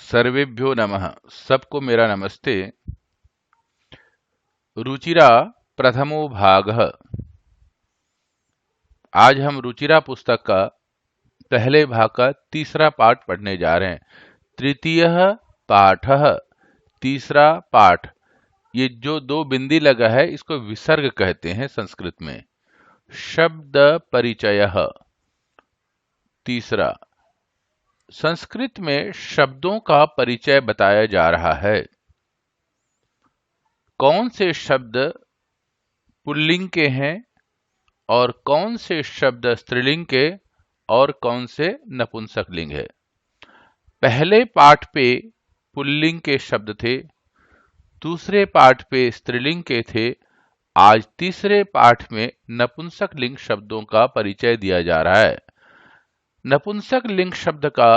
सर्वेभ्यो नमः। सबको मेरा नमस्ते। रुचिरा प्रथमो भागः। आज हम रुचिरा पुस्तक का पहले भाग का तीसरा पाठ पढ़ने जा रहे हैं। तृतीयः पाठः, तीसरा पाठ। ये जो दो बिंदी लगा है इसको विसर्ग कहते हैं संस्कृत में। शब्द परिचयः, तीसरा। संस्कृत में शब्दों का परिचय बताया जा रहा है। कौन से शब्द पुल्लिंग के हैं और कौन से शब्द स्त्रीलिंग के और कौन से नपुंसकलिंग है। पहले पाठ पे पुल्लिंग के शब्द थे, दूसरे पाठ पे स्त्रीलिंग के थे। आज तीसरे पाठ में नपुंसकलिंग शब्दों का परिचय दिया जा रहा है। नपुंसकलिंग शब्द का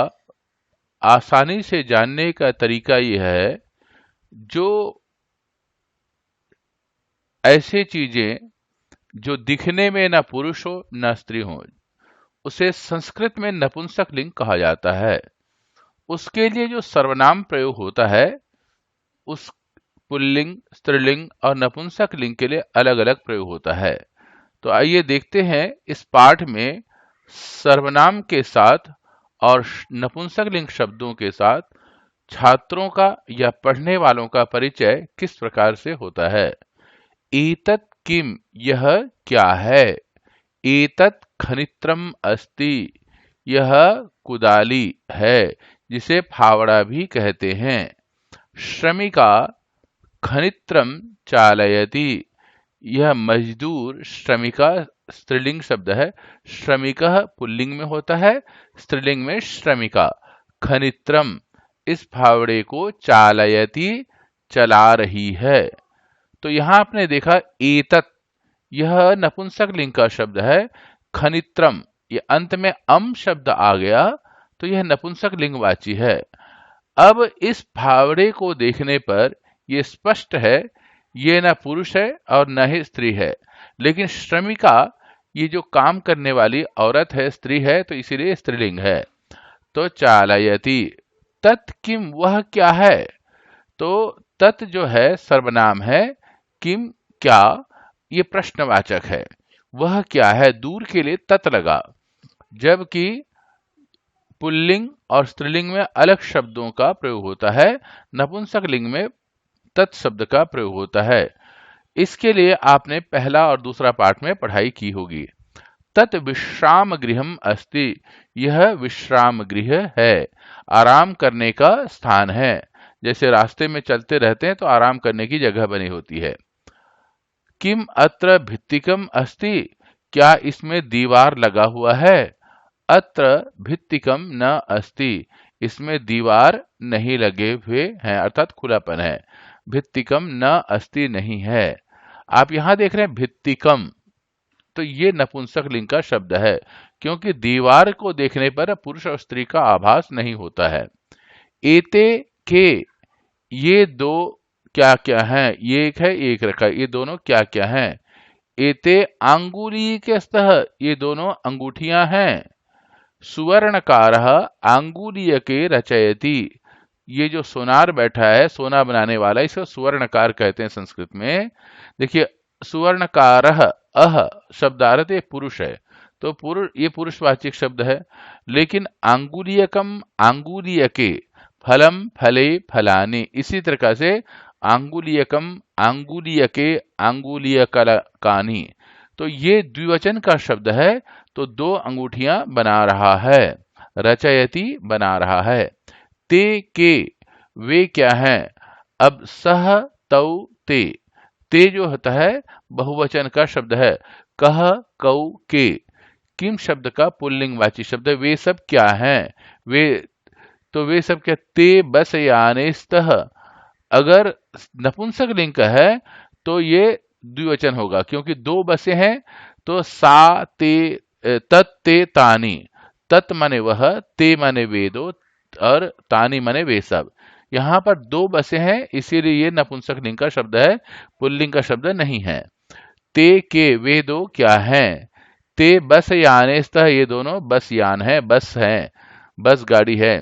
आसानी से जानने का तरीका यह है, जो ऐसे चीजें जो दिखने में न पुरुष हो न स्त्री हो, उसे संस्कृत में नपुंसकलिंग कहा जाता है। उसके लिए जो सर्वनाम प्रयोग होता है, उस पुल्लिंग, स्त्रीलिंग और नपुंसकलिंग के लिए अलग अलग प्रयोग होता है। तो आइए देखते हैं इस पाठ में सर्वनाम के साथ और नपुंसकलिंग शब्दों के साथ छात्रों का या पढ़ने वालों का परिचय किस प्रकार से होता है। एतत् किम, यह क्या है। एतत् खनित्रम अस्ति, यह कुदाली है जिसे फावड़ा भी कहते हैं। श्रमिका खनित्रम चालयति, यह मजदूर। श्रमिका स्त्रीलिंग शब्द है, श्रमिकः पुल्लिंग में होता है, स्त्रीलिंग में श्रमिका। खनित्रम, इस फावड़े को चालयति, चला रही है। तो यहां आपने देखा एतत्, यह नपुंसकलिंग का शब्द है। खनित्रम, ये अंत में अम शब्द आ गया तो यह नपुंसकलिंगवाची है। अब इस फावड़े को देखने पर यह स्पष्ट है, ये न पुरुष है और न ही स्त्री है। लेकिन श्रमिका, ये जो काम करने वाली औरत है, स्त्री है, तो इसीलिए स्त्रीलिंग है। तो चालयति। तत् किम, वह क्या है। तो तत् जो है सर्वनाम है, किम क्या, ये प्रश्नवाचक है। वह क्या है, दूर के लिए तत् लगा। जबकि पुल्लिंग और स्त्रीलिंग में अलग शब्दों का प्रयोग होता है, नपुंसकलिंग में तत् शब्द का प्रयोग होता है। इसके लिए आपने पहला और दूसरा पाठ में पढ़ाई की होगी। तत् विश्राम गृहम अस्ति, यह विश्राम गृह है, आराम करने का स्थान है। जैसे रास्ते में चलते रहते हैं तो आराम करने की जगह बनी होती है। किम अत्र भित्तिकम अस्ति, क्या इसमें दीवार लगा हुआ है। अत्र भित्तिकम न अस्ति, इसमें दीवार नहीं लगे हुए हैं, अर्थात खुलापन है। भित्तिकम न अस्ति नहीं है। आप यहां देख रहे हैं भित्तिकम, तो ये नपुंसकलिंग का शब्द है, क्योंकि दीवार को देखने पर पुरुष और स्त्री का आभास नहीं होता है। एते के, ये दो क्या क्या हैं, ये एक है एक रखा, ये दोनों क्या क्या हैं। एते आंगुली के स्तः, ये दोनों अंगूठियां हैं। सुवर्णकारः आंगुलीय के रचयति, ये जो सोनार बैठा है, सोना बनाने वाला, इसको सुवर्णकार कहते हैं संस्कृत में। देखिए सुवर्णकारः, अह शब्दार्थ ये पुरुष है, तो पुरुष, ये पुरुषवाचक शब्द है। लेकिन आंगुलीयकम, आंगुलीयके, फलम फले फलानि, इसी तरह से आंगुलीयकम, आंगुलीयके, आंगुलीयकानि, तो ये द्विवचन का शब्द है, तो दो अंगूठियां बना रहा है। रचयति, बना रहा है। ते के, वे क्या हैं। अब सह तौ ते, ते जो होता है बहुवचन का शब्द है। कह कौ के, किम शब्द का पुल्लिंगवाची शब्द है। वे सब क्या हैं, वे, तो वे सब क्या। ते बस याने स्तः, अगर नपुंसकलिंग का है तो ये द्विवचन होगा, क्योंकि दो बसें हैं। तो सा ते, तत् ते तानी, तत् माने वह, ते माने वे दो, और तानी माने वे सब। यहां पर दो बसें हैं, इसीलिए ये नपुंसकलिंग का शब्द है, पुल्लिंग का शब्द नहीं है। ते के, वे दो क्या हैं। ते बस याने स्तः, ये दोनों बस यान है, बस हैं, बस गाड़ी है।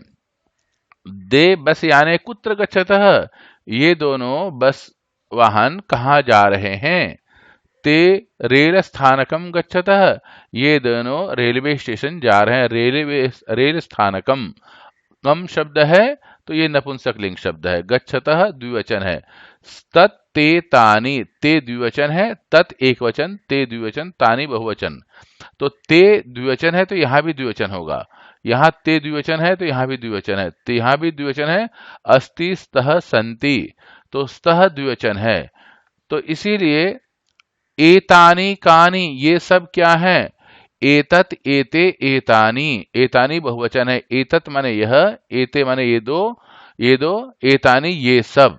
दे बस याने कुत्र गच्छतः, ये दोनों बस वाहन कहाँ जा रहे हैं। ते रेल स्थानकम गच्छतः, ये दोनों रेलवे स्टेशन जा रहे हैं। रेल स्थानकम, कम शब्द है तो ये नपुंसकलिंग शब्द है। गच्छतः द्विवचन है। तत् ते तानि, ते द्विवचन है, तत् एक वचन, ते द्विवचन, तानि बहुवचन। तो ते द्विवचन है तो यहां भी द्विवचन होगा, यहाँ ते द्विवचन है तो यहां भी द्विवचन है, तो यहां भी द्विवचन है। अस्ति स्तः संति, तो स्तः द्विवचन है, तो इसीलिए एतानि कानि, ये सब क्या है। एतत एते एतानि, एतानि बहुवचन है। एतत माने यह, एते माने ये दो, एतानि ये सब।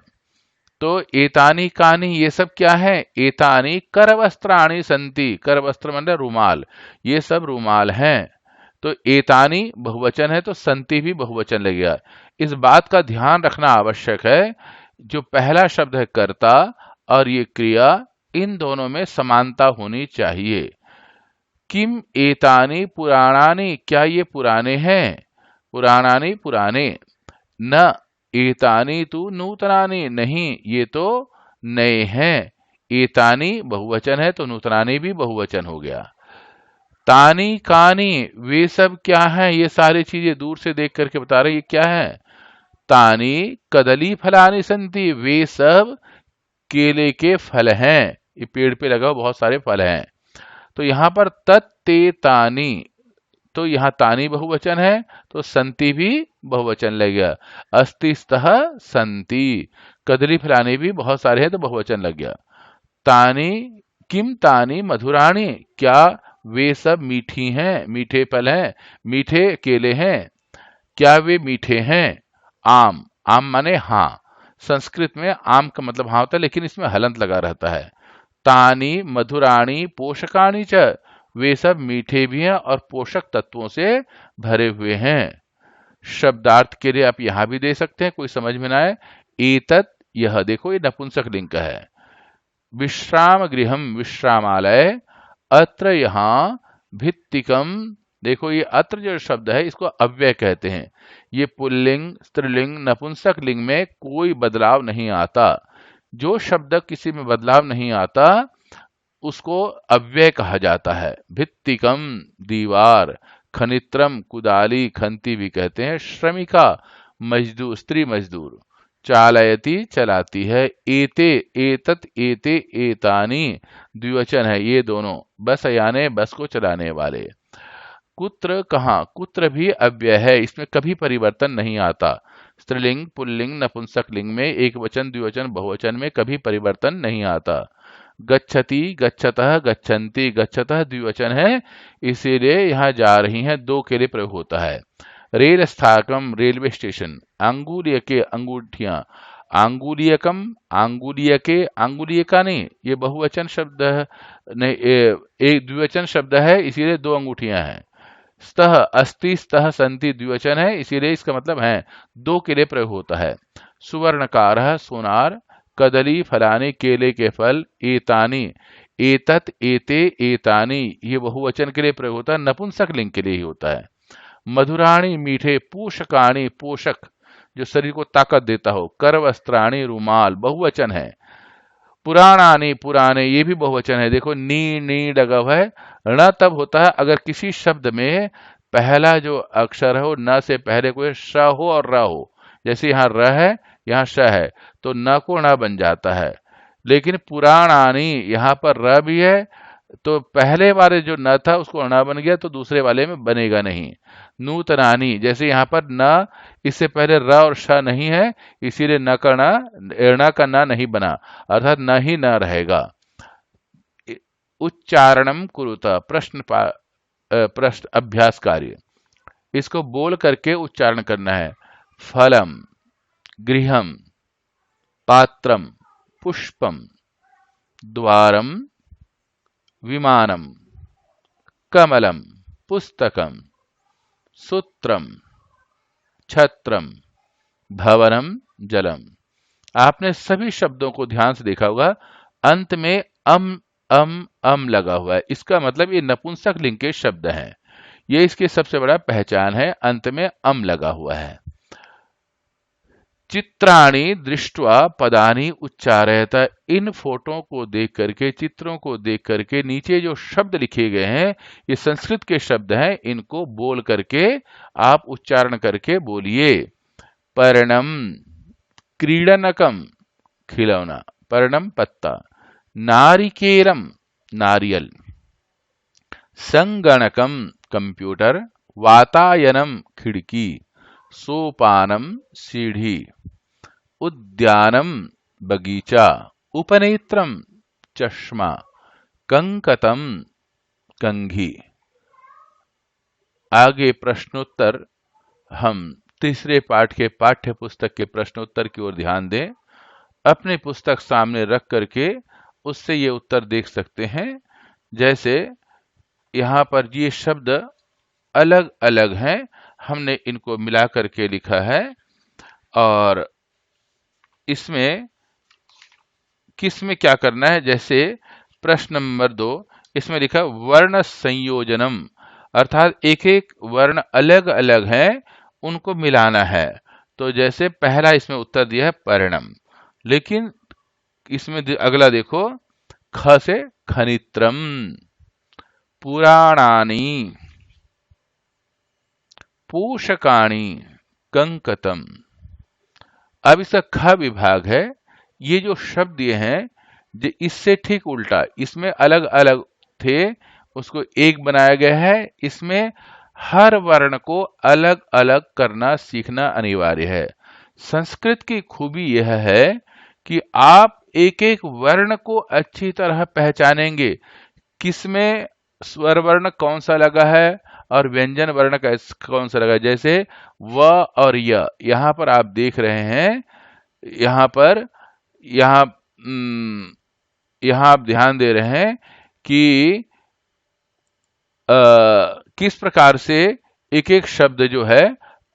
तो एतानि कानि ये सब क्या है। एतानि करवस्त्राणि संति, करवस्त्र माने रुमाल, ये सब रुमाल हैं। तो एतानि बहुवचन है तो संति भी बहुवचन लगेगा। इस बात का ध्यान रखना आवश्यक है, जो पहला शब्द है कर्ता और ये क्रिया, इन दोनों में समानता होनी चाहिए। किम एतानि पुराणानि, क्या ये पुराने हैं। पुराणानि पुराने। न एतानि तु नूतनानि, नहीं ये तो नए हैं। एतानि बहुवचन है तो नूतनानि भी बहुवचन हो गया। तानी कानी, वे सब क्या है। ये सारी चीजें दूर से देख करके बता रहे ये क्या है। तानी कदली फलानि संति, वे सब केले के फल हैं। ये पेड़ पे लगा हुआ बहुत सारे फल हैं। तो यहां पर तत्ते तानी, तो यहाँ तानी बहुवचन है तो संति भी बहुवचन लग गया। अस्ति स्तः संति, कदली फलाने भी बहुत सारे हैं तो बहुवचन लग गया। तानी किम तानी मधुराणी, क्या वे सब मीठी हैं, मीठे फल हैं, मीठे केले हैं, क्या वे मीठे हैं। आम, आम माने हाँ, संस्कृत में आम का मतलब हाँ होता है, लेकिन इसमें हलंत लगा रहता है। तानी मधुराणी पोषकाणी च, वे सब मीठे भी हैं और पोषक तत्वों से भरे हुए हैं। शब्दार्थ के लिए आप यहां भी दे सकते हैं, कोई समझ में ना आए। एतत्, यह देखो ये नपुंसक लिंग का है। विश्राम गृहम, विश्रामालय। अत्र यहां, भित्तिकम, देखो ये अत्र जो शब्द है इसको अव्यय कहते हैं। ये पुल्लिंग स्त्रीलिंग नपुंसक लिंग में कोई बदलाव नहीं आता। जो शब्द किसी में बदलाव नहीं आता उसको अव्यय कहा जाता है। भित्तिकम दीवार, खनित्रम कुदाली खंती भी कहते हैं। श्रमिका मजदूर, स्त्री मजदूर। चालयती चलाती है। एते एतत एते एतानी द्विवचन है, ये दोनों बस याने बस को चलाने वाले। कुत्र कहाँ, कुत्र भी अव्यय है, इसमें कभी परिवर्तन नहीं आता। स्त्रीलिंग पुल्लिंग नपुंसक लिंग में एक वचन द्विवचन बहुवचन में कभी परिवर्तन नहीं आता। गच्छति गच्छतः गच्छन्ति, गच्छतः द्विवचन है इसीलिए यहाँ जा रही हैं, दो के लिए प्रयोग होता है। रेल स्थानकम रेलवे स्टेशन। अंगुलीयके अंगूठियां। आंगुलीयकम आंगुलीयके आंगुलीयका नहीं, ये बहुवचन शब्द नहीं, एक द्विवचन शब्द है इसीलिए दो अंगूठियां हैं। स्तः अस्ति स्तः संति द्विवचन है इसीलिए इसका मतलब है दो के लिए प्रयोग होता है। सुवर्णकारः सोनार। कदली फलाने केले के फल। एतानी एतत एते एतानी, ये बहुवचन के लिए प्रयोग होता है, नपुंसक लिंग के लिए ही होता है। मधुराणी मीठे। पोषकाणी पोषक, जो शरीर को ताकत देता हो। कर वस्त्राणी रुमाल, बहुवचन है। पुराणानी पुराने, ये भी बहुवचन है। देखो नी नी लगा हुआ है। ण तब होता है अगर किसी शब्द में पहला जो अक्षर हो न से पहले कोई श हो और र हो। जैसे यहाँ र है यहाँ श है तो न को न बन जाता है। लेकिन पुराणानी यहाँ पर र भी है तो पहले वाले जो न था उसको न बन गया तो दूसरे वाले में बनेगा नहीं। नूतनानी, जैसे यहाँ पर न इससे पहले र और श नहीं है इसीलिए न का न नहीं बना, अर्थात न ही न रहेगा। उच्चारणम कुरुता, प्रश्न अभ्यास कार्य, इसको बोल करके उच्चारण करना है। फलम, गृहम, पात्रम, पुष्पम, द्वारम, विमानम, कमलम, पुस्तकम, सूत्रम, छत्रम, भवनम, जलम। आपने सभी शब्दों को ध्यान से देखा होगा, अंत में अम लगा हुआ है, इसका मतलब ये नपुंसक लिंग के शब्द हैं। ये इसकी सबसे बड़ा पहचान है, अंत में अम लगा हुआ है। चित्राणि दृष्ट्वा पदानि उच्चारयत। इन फोटो को देख करके, चित्रों को देख करके नीचे जो शब्द लिखे गए हैं ये संस्कृत के शब्द हैं, इनको बोल करके आप उच्चारण करके बोलिए। पर्णम क्रीडनकम खिलौना, पर्णम पत्ता, नारिकेरम नारियल, संगणकम कंप्यूटर, वातायनम खिड़की, सोपानम सीढ़ी, उद्यानम बगीचा, उपनेत्रम चश्मा, कंकतम कंघी। आगे प्रश्नोत्तर, हम तीसरे पाठ के पाठ्य पुस्तक के प्रश्नोत्तर की ओर ध्यान दें। अपनी पुस्तक सामने रख करके उससे ये उत्तर देख सकते हैं। जैसे यहाँ पर ये शब्द अलग अलग हैं, हमने इनको मिला करके लिखा है। और इसमें किसमें क्या करना है, जैसे प्रश्न नंबर 2, इसमें लिखा वर्ण संयोजनम, अर्थात एक एक वर्ण अलग अलग है, उनको मिलाना है। तो जैसे पहला इसमें उत्तर दिया है पर्णम, लेकिन इसमें अगला देखो, ख से खनित्रम, पुराणानि, पोषकाणि, कंकतम। अब इसका ख विभाग है। ये जो शब्द ये हैं, इससे ठीक उल्टा, इसमें अलग अलग थे, उसको एक बनाया गया है। इसमें हर वर्ण को अलग अलग करना सीखना अनिवार्य है। संस्कृत की खूबी यह है कि आप एक एक वर्ण को अच्छी तरह पहचानेंगे, किसमें स्वर वर्ण कौन सा लगा है और व्यंजन वर्ण कौन सा लगा है। जैसे व और य, यहाँ पर आप देख रहे हैं, यहाँ पर यहाँ यहाँ आप ध्यान दे रहे हैं कि किस प्रकार से एक एक शब्द जो है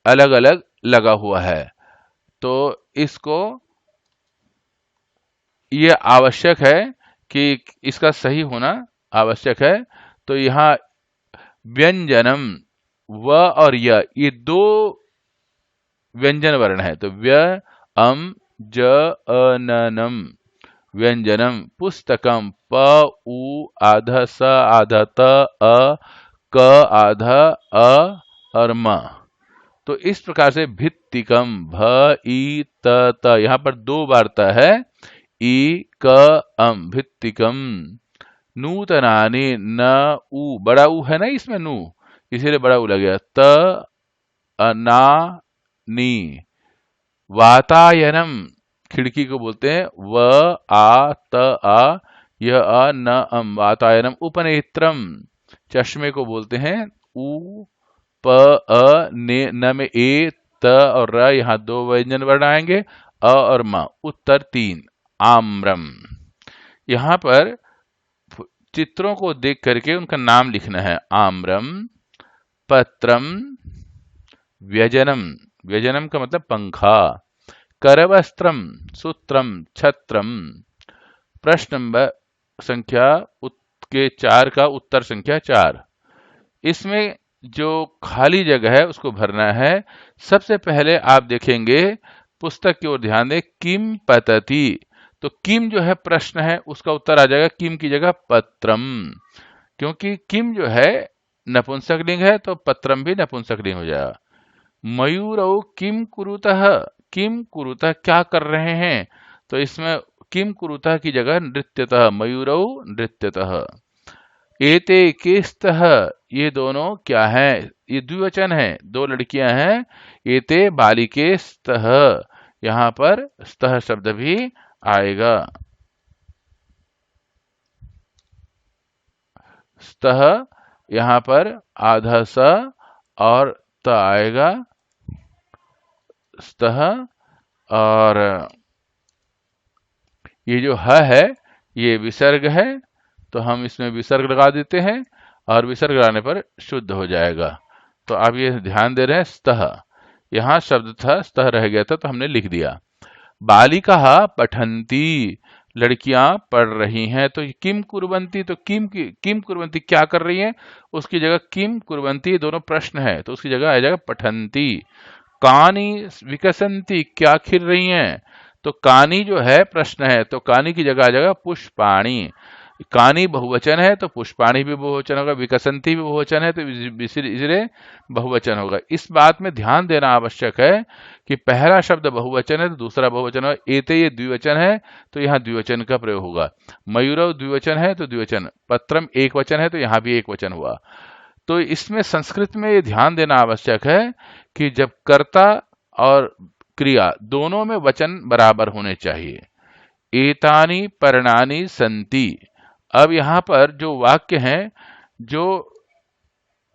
अलग अलग लगा हुआ है। तो इसको ये आवश्यक है कि इसका सही होना आवश्यक है। तो यहाँ व्यंजनम, व और य, ये दो व्यंजन वर्ण है। तो व्य अम ज अननम व्यंजनम। पुस्तकम, प उ आध स आध त अ क आध अ और म। तो इस प्रकार से भित्तिकम, भ ई त त, यहाँ पर दो बार त है, ई क अम भित्तिकम। नूतनानि, न उ, बड़ा उ है ना इसमें नू, इसीलिए बड़ा उ लग गया। त अना नी। वातायनम, खिड़की को बोलते हैं व आ त आ, यह अ न अम, वातायनम। उपनेत्रम, चश्मे को बोलते हैं उ प अ ने, न में ए त और र, यहाँ दो व्यंजन वर्ण आएंगे, अ और म। उत्तर 3, आम्रम। यहाँ पर चित्रों को देख करके उनका नाम लिखना है। आम्रम, पत्रम, व्यजनम, व्यजनम का मतलब पंखा, करवस्त्रम, सूत्रम, छत्रम। प्रश्न नंबर संख्या के 4 का उत्तर संख्या 4। इसमें जो खाली जगह है उसको भरना है। सबसे पहले आप देखेंगे, पुस्तक की ओर ध्यान दें, किम पतति। तो किम जो है प्रश्न है, उसका उत्तर आ जाएगा किम की जगह पत्रम, क्योंकि किम जो है नपुंसक लिंग है, तो पत्रम भी नपुंसक लिंग हो जाएगा। मयूरौ किम कुरुतः, किम कुरुतः क्या कर रहे हैं, तो इसमें किम कुरुतः की जगह नृत्यतः, मयूरौ नृत्यतः। एते केस्तः, ये दोनों क्या है, ये द्विवचन है, दो लड़कियां हैं। एते बालिके स्तः, यहाँ पर स्तः शब्द भी आएगा। स्तः यहाँ पर आधा स और त आएगा, स्तः। और ये जो ह है ये विसर्ग है, तो हम इसमें विसर्ग लगा देते हैं और विसर्ग लगाने पर शुद्ध हो जाएगा। तो आप ये ध्यान दे रहे हैं, स्तः, यहाँ शब्द था, स्तः रह गया था तो हमने लिख दिया। बालिका पठन्ति, लड़कियां पढ़ रही हैं। तो किम कुर्वन्ति, तो किम कुर्वन्ति क्या कर रही हैं, उसकी जगह किम कुर्वन्ति, दोनों प्रश्न है, तो उसकी जगह आ जाएगा पठन्ति। कानी विकसंती, क्या खिल रही हैं? तो कानी जो है प्रश्न है, तो कानी की जगह आ जाएगा पुष्पाणी। कानी बहुवचन है तो पुष्पाणी भी बहुवचन होगा, विकसंती भी बहुवचन है तो इसलिए बहुवचन होगा। इस बात में ध्यान देना आवश्यक है कि पहला शब्द बहुवचन है तो दूसरा बहुवचन होगा। एते ये द्विवचन है तो यहाँ द्विवचन का प्रयोग होगा। मयूरव द्विवचन है तो द्विवचन, पत्रम एक वचन है तो यहाँ भी एक वचन हुआ। तो इसमें संस्कृत में ये ध्यान देना आवश्यक है कि जब कर्ता और क्रिया दोनों में वचन बराबर होने चाहिए। एतानि पर्णानि संति। अब यहाँ पर जो वाक्य हैं, जो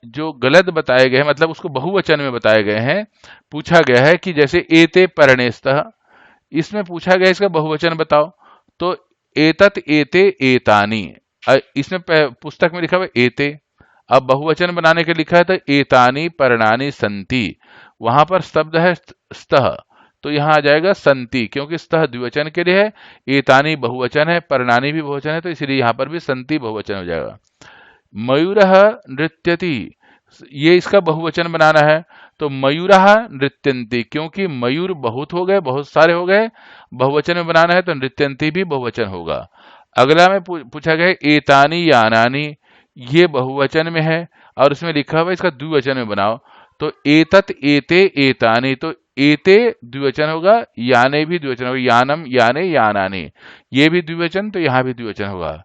जो गलत बताए गए हैं, मतलब उसको बहुवचन में बताए गए हैं, पूछा गया है कि जैसे एते पर्णेस्तः, इसमें पूछा गया इसका बहुवचन बताओ, तो एतत एते एतानि। इसमें पुस्तक में लिखा हुआ है एते, अब बहुवचन बनाने के लिखा है तो एतानि पर्णानि संति। वहां पर शब्द है स्तः, तो यहाँ आ जाएगा संति, क्योंकि स्तः द्विवचन के लिए है, एतानि बहुवचन है, पर्णानि भी बहुवचन है, तो इसलिए यहाँ पर भी संति बहुवचन हो जाएगा। मयूरः नृत्यति, ये इसका बहुवचन बनाना है, तो मयूरः नृत्यन्ति, क्योंकि मयूर बहुत हो गए, बहुत सारे हो गए, बहुवचन में बनाना है तो नृत्यन्ति भी बहुवचन होगा। अगला में पूछा गया एतानि यानानि, ये बहुवचन में है और उसमें लिखा हुआ इसका द्विवचन में बनाओ, तो एतत एते एतानि, तो एते द्विवचन होगा, याने भी द्विवचन होगा, यानम याने यानानि, ये भी द्विवचन तो यहाँ भी द्विवचन होगा।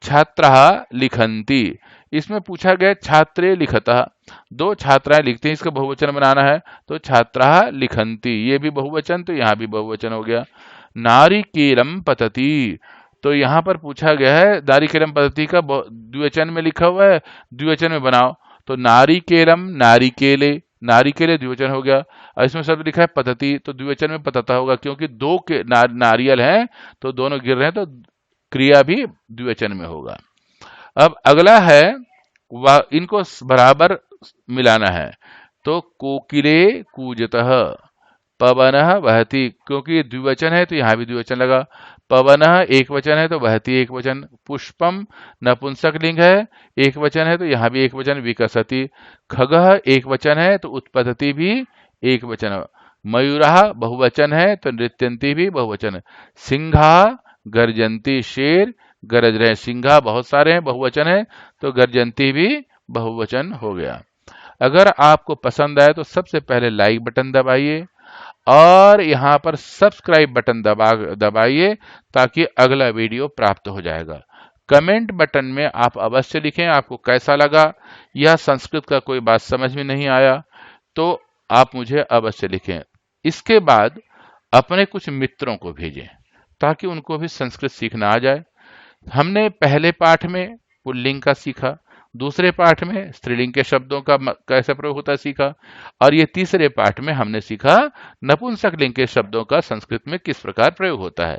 छात्राः लिखन्ति, इसमें पूछा गया छात्रे लिखतः, दो छात्राएं लिखती हैं, इसका बहुवचन बनाना है तो छात्राः लिखन्ति, ये भी बहुवचन तो यहाँ भी बहुवचन हो गया। नारिकेलम पतति, तो यहाँ पर पूछा गया है नारिकेलम पद्धति का द्विवचन में लिखा हुआ है, द्विवचन में बनाओ, तो नारिकेलम नारिकेले, नारिकेले द्विवचन हो गया। और इसमें शब्द लिखा है पद्धति, तो द्विवचन में पतता होगा, क्योंकि दो के नारियल हैं तो दोनों गिर रहे हैं, तो क्रिया भी द्विवचन में होगा। अब अगला है इनको बराबर मिलाना है, तो कोकिले कूजतः, पवनः वहति, क्योंकि द्विवचन है तो यहाँ भी द्विवचन लगा। पवनः एक वचन है तो वहति एक वचन। पुष्पम नपुंसक लिंग है, एक वचन है तो यहाँ भी एक वचन। विकसति, खगः एक वचन है तो उत्पतति भी एक वचन। मयूरः बहुवचन है तो नृत्यंती भी बहुवचन। सिंहा गर्जंती, शेर गरज रहे, सिंहा बहुत सारे हैं, बहुवचन है तो गर्जंती भी बहुवचन हो गया। अगर आपको पसंद आए तो सबसे पहले लाइक बटन दबाइए और यहाँ पर सब्सक्राइब बटन दबाइए ताकि अगला वीडियो प्राप्त हो जाएगा। कमेंट बटन में आप अवश्य लिखें आपको कैसा लगा, या संस्कृत का कोई बात समझ में नहीं आया तो आप मुझे अवश्य लिखें। इसके बाद अपने कुछ मित्रों को भेजें ताकि उनको भी संस्कृत सीखना आ जाए। हमने पहले पाठ में पुल्लिंग का सीखा, दूसरे पाठ में स्त्रीलिंग के शब्दों का कैसे प्रयोग होता है सीखा, और ये तीसरे पाठ में हमने सीखा नपुंसक लिंग के शब्दों का संस्कृत में किस प्रकार प्रयोग होता है।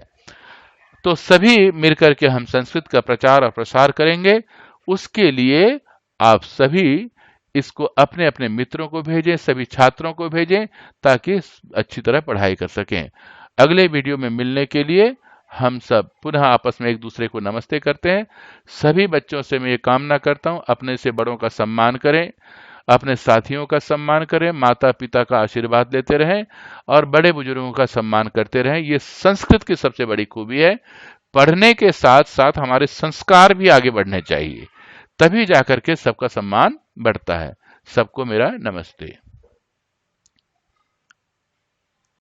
तो सभी मिलकर के हम संस्कृत का प्रचार और प्रसार करेंगे। उसके लिए आप सभी इसको अपने अपने मित्रों को भेजें, सभी छात्रों को भेजें ताकि अच्छी तरह पढ़ाई कर सकें। अगले वीडियो में मिलने के लिए हम सब पुनः आपस में एक दूसरे को नमस्ते करते हैं। सभी बच्चों से मैं ये कामना करता हूं अपने से बड़ों का सम्मान करें, अपने साथियों का सम्मान करें, माता पिता का आशीर्वाद लेते रहें और बड़े बुजुर्गों का सम्मान करते रहें। ये संस्कृत की सबसे बड़ी खूबी है। पढ़ने के साथ साथ हमारे संस्कार भी आगे बढ़ने चाहिए, तभी जाकर के सबका सम्मान बढ़ता है। सबको मेरा नमस्ते।